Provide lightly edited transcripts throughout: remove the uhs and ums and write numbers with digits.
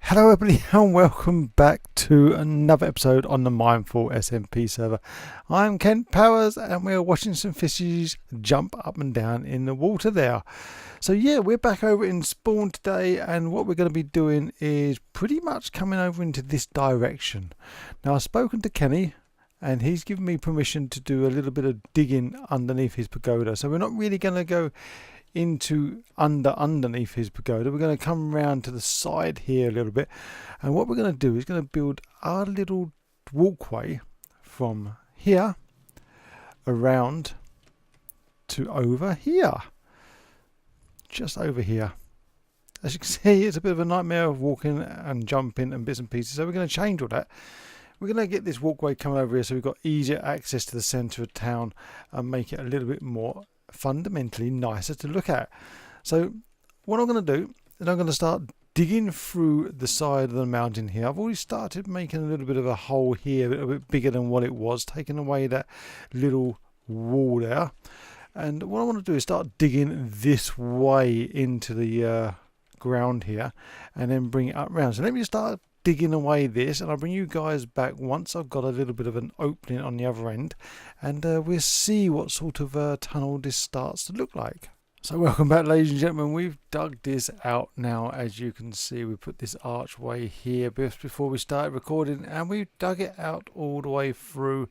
Hello everybody and welcome back to another episode on the Mindful SMP server. I'm Kentparas and we're watching some fishes jump up and down in the water there. So yeah, we're back over in spawn today, and what we're going to be doing is pretty much coming over into this direction. Now I've spoken to Kenny and he's given me permission to do a little bit of digging underneath his pagoda. So we're not really going to go into underneath his pagoda. We're going to come around to the side here a little bit, and what we're going to do is going to build our little walkway from here around to over here, just over here. As you can see, it's a bit of a nightmare of walking and jumping and bits and pieces, so we're going to change all that. We're going to get this walkway coming over here so we've got easier access to the centre of town and make it a little bit more fundamentally nicer to look at. So what I'm going to do is I'm going to start digging through the side of the mountain here. I've already started making a little bit of a hole here, a little bit bigger than what it was, taking away that little wall there. And what I want to do is start digging this way into the ground here and then bring it up round. So let me start digging away this, and I'll bring you guys back once I've got a little bit of an opening on the other end, and we'll see what sort of tunnel this starts to look like. So welcome back, ladies and gentlemen. We've dug this out now. As you can see, we put this archway here just before we started recording, and we've dug it out all the way through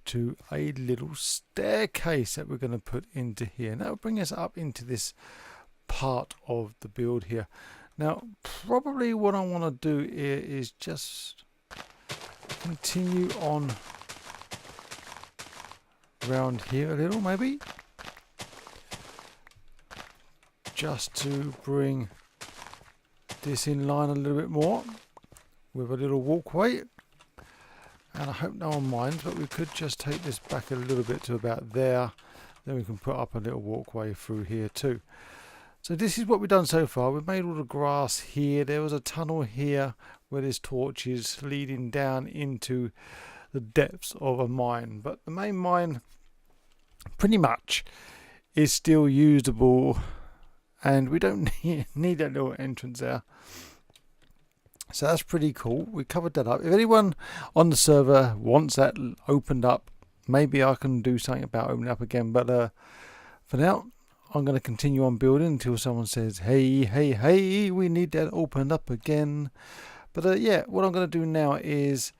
to a little staircase that we're going to put into here, and that will bring us up into this part of the build here. Now, probably what I want to do here is just continue on around here a little, maybe. Just to bring this in line a little bit more with a little walkway. And I hope no one minds, but we could just take this back a little bit to about there. Then we can put up a little walkway through here too. So this is what we've done so far. We've made all the grass here. There was a tunnel here where this torch is leading down into the depths of a mine. But the main mine pretty much is still usable, and we don't need that little entrance there. So that's pretty cool. We covered that up. If anyone on the server wants that opened up, maybe I can do something about opening up again. But for now, I'm going to continue on building until someone says, hey, we need that opened up again. But yeah, what I'm going to do now is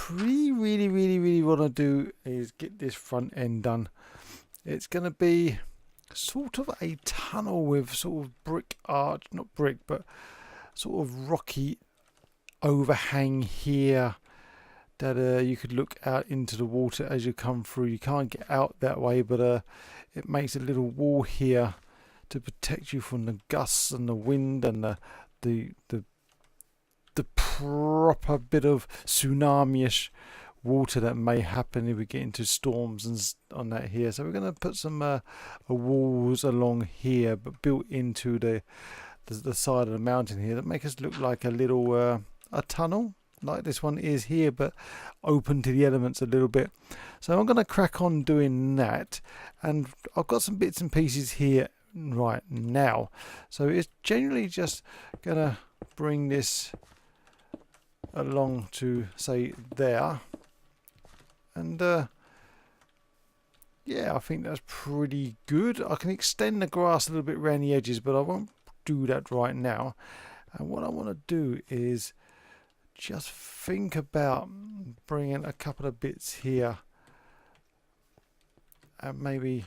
really want to do is get this front end done. It's going to be sort of a tunnel with sort of brick arch, not brick, but sort of rocky overhang here that you could look out into the water as you come through. You can't get out that way, but it makes a little wall here to protect you from the gusts and the wind and the proper bit of tsunami-ish water that may happen if we get into storms and on that here. So we're going to put some walls along here, but built into the side of the mountain here that make us look like a little a tunnel, like this one is here, but open to the elements a little bit. So I'm going to crack on doing that, and I've got some bits and pieces here right now. So it's generally just going to bring this along to say there, and yeah, I think that's pretty good. I can extend the grass a little bit around the edges, but I won't do that right now. And what I want to do is just think about bringing a couple of bits here and maybe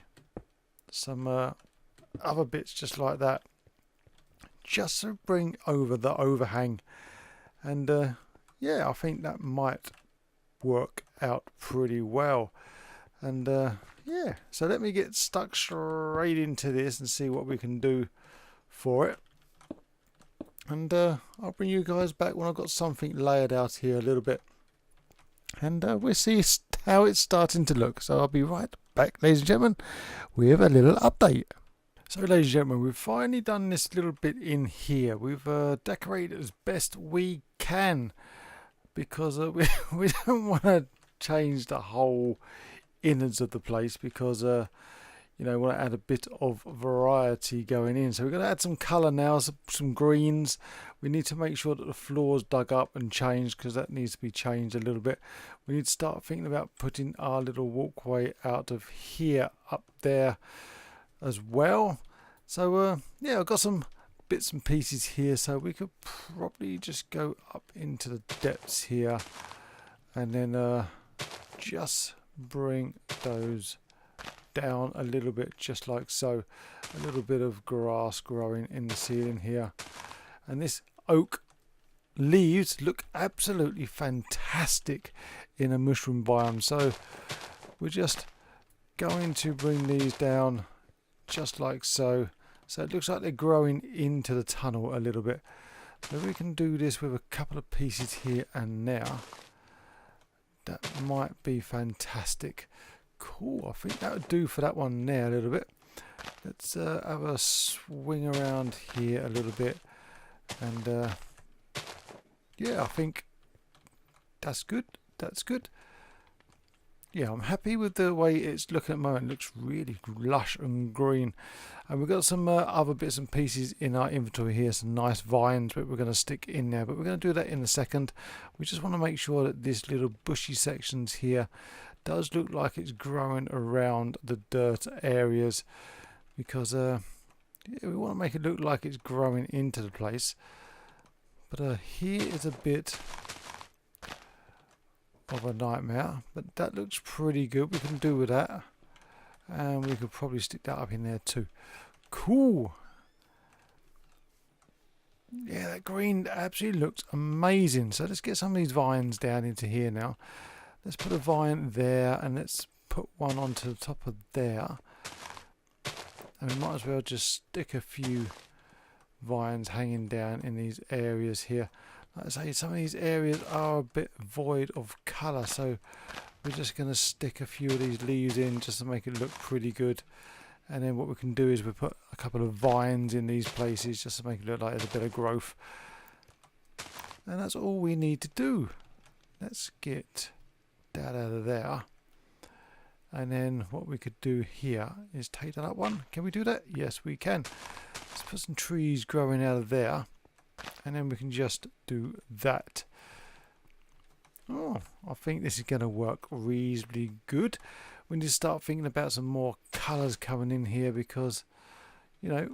some other bits just like that, just to bring over the overhang. And yeah, I think that might work out pretty well. And yeah, so let me get stuck straight into this and see what we can do for it. And I'll bring you guys back when I've got something layered out here a little bit, and we'll see how it's starting to look. So I'll be right back, ladies and gentlemen, with a little update. So ladies and gentlemen, we've finally done this little bit in here. We've decorated as best we can, because we don't want to change the whole innards of the place, because you know, want to add a bit of variety going in. So we're going to add some colour now, some greens. We need to make sure that the floor's dug up and changed, because that needs to be changed a little bit. We need to start thinking about putting our little walkway out of here up there as well. So yeah, I've got some bits and pieces here, so we could probably just go up into the depths here and then just bring those down a little bit, just like so. A little bit of grass growing in the ceiling here, and this oak leaves look absolutely fantastic in a mushroom biome, so we're just going to bring these down just like so. So it looks like they're growing into the tunnel a little bit. So we can do this with a couple of pieces here and now. That might be fantastic. Cool, I think that would do for that one there a little bit. Let's have a swing around here a little bit, and yeah, I think that's good. That's good. Yeah, I'm happy with the way it's looking at the moment. It looks really lush and green. And we've got some other bits and pieces in our inventory here, some nice vines that we're going to stick in there, but we're going to do that in a second. We just want to make sure that this little bushy sections here does look like it's growing around the dirt areas, because yeah, we want to make it look like it's growing into the place. But here is a bit of a nightmare, but that looks pretty good. We can do with that, and we could probably stick that up in there too. Cool. Yeah, that green absolutely looks amazing. So let's get some of these vines down into here now. Let's put a vine there, and let's put one onto the top of there, and we might as well just stick a few vines hanging down in these areas here. Like I say, some of these areas are a bit void of colour, so we're just going to stick a few of these leaves in just to make it look pretty good. And then what we can do is we put a couple of vines in these places just to make it look like there's a bit of growth. And that's all we need to do. Let's get that out of there. And then what we could do here is take that up one. Can we do that? Yes, we can. Let's put some trees growing out of there, and then we can just do that. Oh, I think this is going to work reasonably good. We need to start thinking about some more colours coming in here, because, you know,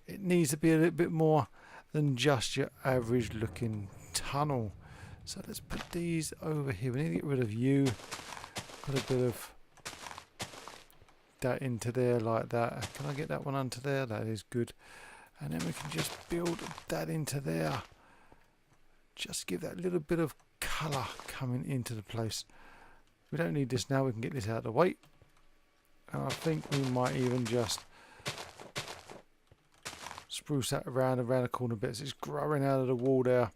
it needs to be a little bit more than just your average looking tunnel. So let's put these over here. We need to get rid of you. Put a bit of that into there like that. Can I get that one onto there? That is good. And then we can just build that into there. Just give that little bit of colour coming into the place. We don't need this now. We can get this out of the way. And I think we might even just spruce that around the corner bits. It's growing out of the wall there.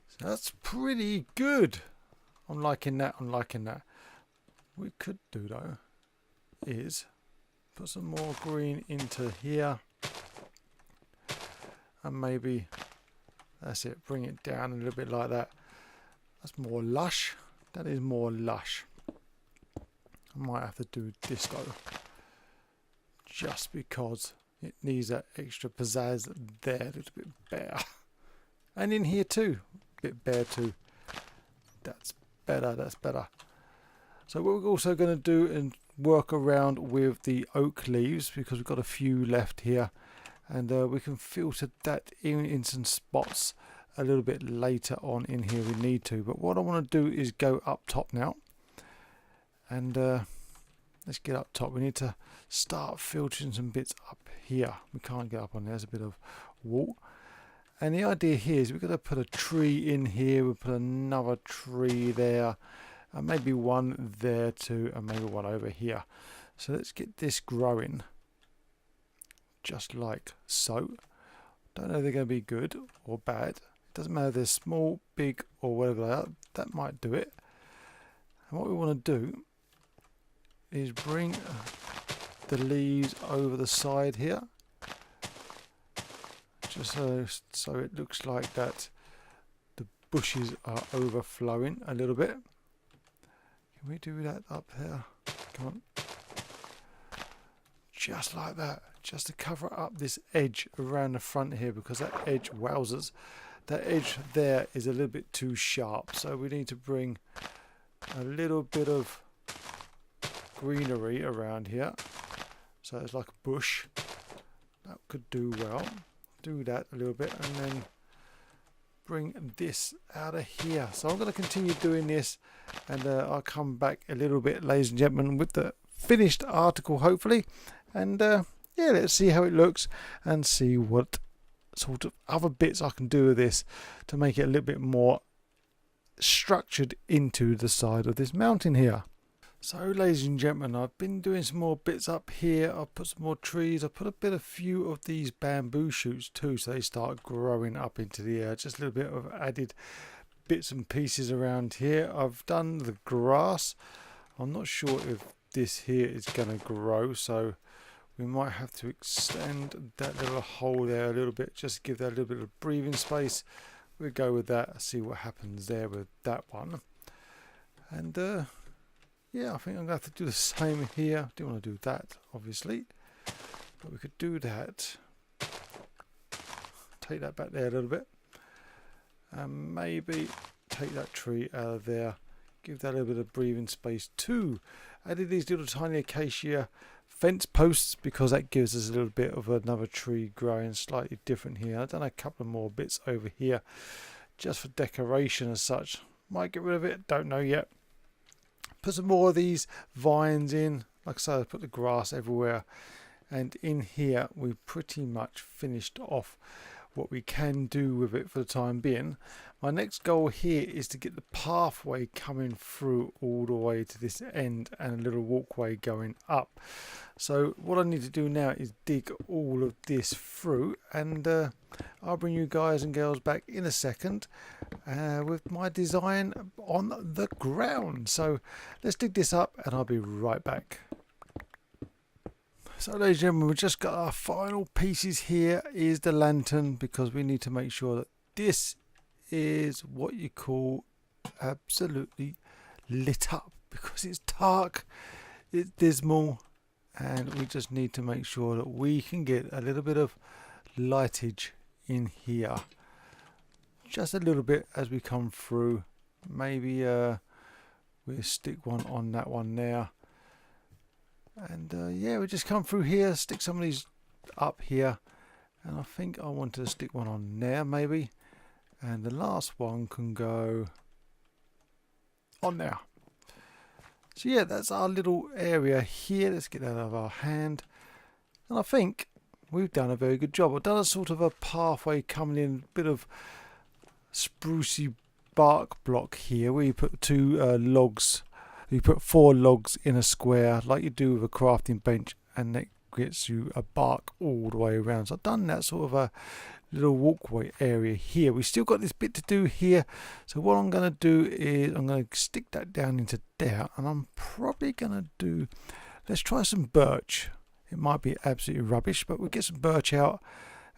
So that's pretty good. I'm liking that. I'm liking that. What we could do though is put some more green into here, and maybe that's it, bring it down a little bit like that. That's more lush. That is more lush. I might have to do this though, just because it needs that extra pizzazz there, a little bit bare, and in here too, a bit bare too. That's better. That's better. So what we're also going to do and work around with the oak leaves, because we've got a few left here, and we can filter that in some spots a little bit later on in here. We need to, but what I want to do is go up top now, and let's get up top. We need to start filtering some bits up here. We can't get up on there. There's a bit of wall. And the idea here is we're going to put a tree in here, we'll put another tree there, and maybe one there too, and maybe one over here. So let's get this growing, just like so. Don't know if they're going to be good or bad. It doesn't matter if they're small, big, or whatever they are. That might do it. And what we want to do is bring the leaves over the side here, just so it looks like that the bushes are overflowing a little bit. Can we do that up there? Come on. just like that, just to cover up this edge around the front here, because that edge, wowzers, that edge there is a little bit too sharp. So we need to bring a little bit of greenery around here. So it's like a bush. That could do well. Do that a little bit and then bring this out of here. So I'm going to continue doing this, and I'll come back a little bit, ladies and gentlemen, with the finished article hopefully. And yeah, let's see how it looks and see what sort of other bits I can do with this to make it a little bit more structured into the side of this mountain here. So ladies and gentlemen, I've been doing some more bits up here. I've put some more trees. I've put a few of these bamboo shoots too, so they start growing up into the air. Just a little bit of added bits and pieces around here. I've done the grass. I'm not sure if this here is going to grow, so we might have to extend that little hole there a little bit, just to give that a little bit of breathing space. We'll go with that, see what happens there with that one. And yeah, I think I'm going to have to do the same here. Don't want to do that, obviously, but we could do that. Take that back there a little bit, and maybe take that tree out of there. Give that a little bit of breathing space too. Added these little tiny acacia fence posts because that gives us a little bit of another tree growing slightly different here. I've done a couple of more bits over here just for decoration as such. Might get rid of it, don't know yet. Put some more of these vines in. Like I said, I put the grass everywhere, and in here we pretty much finished off what we can do with it for the time being. My next goal here is to get the pathway coming through all the way to this end and a little walkway going up. So what I need to do now is dig all of this through, and I'll bring you guys and girls back in a second with my design on the ground. So let's dig this up and I'll be right back. So ladies and gentlemen, we've just got our final pieces. Here is the lantern, because we need to make sure that this is what you call absolutely lit up, because it's dark, it's dismal, and we just need to make sure that we can get a little bit of lightage in here, just a little bit as we come through. Maybe we'll stick one on that one there. And yeah, we just come through here, stick some of these up here, and I think I wanted to stick one on there maybe, and the last one can go on there. So yeah, that's our little area here. Let's get that out of our hand, and I think we've done a very good job. I've done a sort of a pathway coming in, a bit of sprucey bark block here where you put two logs. You put 4 logs in a square like you do with a crafting bench, and that gets you a bark all the way around. So I've done that sort of a little walkway area here. We've still got this bit to do here, so what I'm going to do is I'm going to stick that down into there, and I'm probably going to do, let's try some birch. It might be absolutely rubbish, but we'll get some birch out,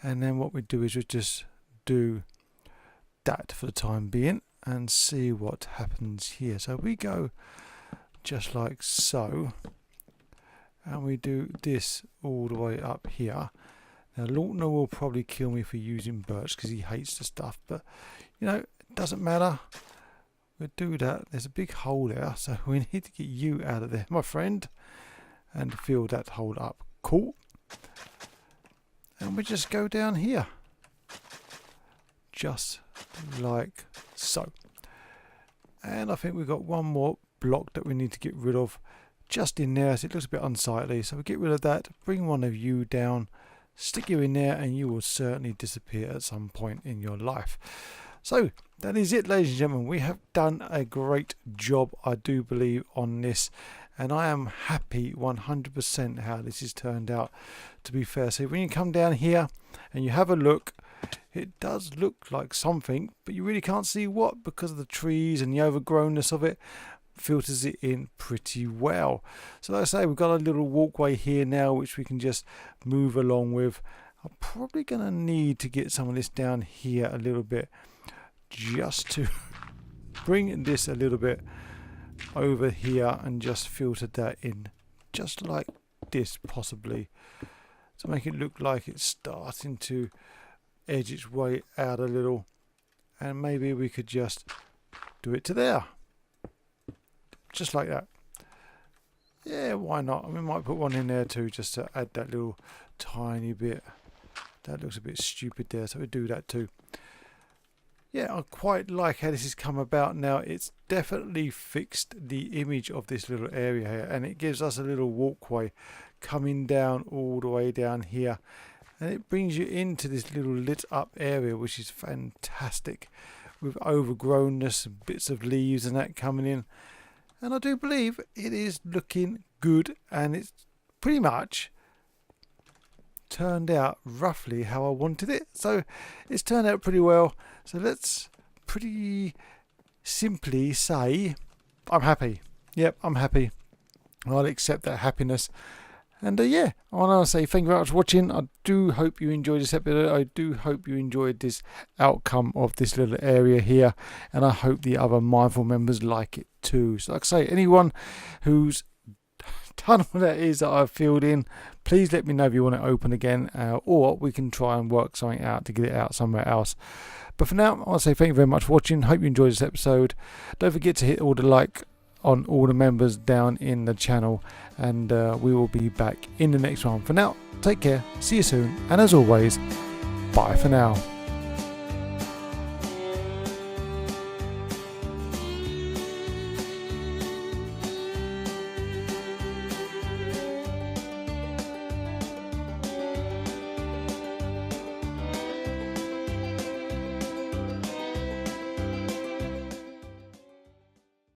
and then what we do is we just do that for the time being and see what happens here. So we go just like so, and we do this all the way up here. Now Lautner will probably kill me for using birch because he hates the stuff, but you know, it doesn't matter. We'll do that. There's a big hole there, so we need to get you out of there, my friend, and fill that hole up. Cool. And we just go down here just like so. And I think we've got one more block that we need to get rid of just in there, so it looks a bit unsightly, so we get rid of that, bring one of you down, stick you in there, and you will certainly disappear at some point in your life. So that is it, ladies and gentlemen. We have done a great job, I do believe, on this, and I am happy 100% how this has turned out, to be fair. So when you come down here and you have a look, it does look like something, but you really can't see what, because of the trees and the overgrownness of it filters it in pretty well. So like I say, we've got a little walkway here now which we can just move along with. I'm probably going to need to get some of this down here a little bit, just to bring this a little bit over here and just filter that in just like this possibly to make it look like it's starting to edge its way out a little, and maybe we could just do it to there, just like that. Yeah, why not? We might put one in there too, just to add that little tiny bit. That looks a bit stupid there, so we do that too. Yeah, I quite like how this has come about now. It's definitely fixed the image of this little area here, and it gives us a little walkway coming down all the way down here, and it brings you into this little lit up area, which is fantastic, with overgrownness and bits of leaves and that coming in. And I do believe it is looking good, and it's pretty much turned out roughly how I wanted it. So it's turned out pretty well. So let's pretty simply say I'm happy. Yep, I'm happy. I'll accept that happiness. And yeah, I want to say thank you very much for watching. I do hope you enjoyed this episode. I do hope you enjoyed this outcome of this little area here, and I hope the other Mindful members like it too. So like I say, anyone who's done what that is that I've filled in, please let me know if you want it open again, or we can try and work something out to get it out somewhere else. But for now, I want to say thank you very much for watching. Hope you enjoyed this episode. Don't forget to hit all the like on all the members down in the channel, and we will be back in the next one. For now, take care, see you soon, and as always, bye for now.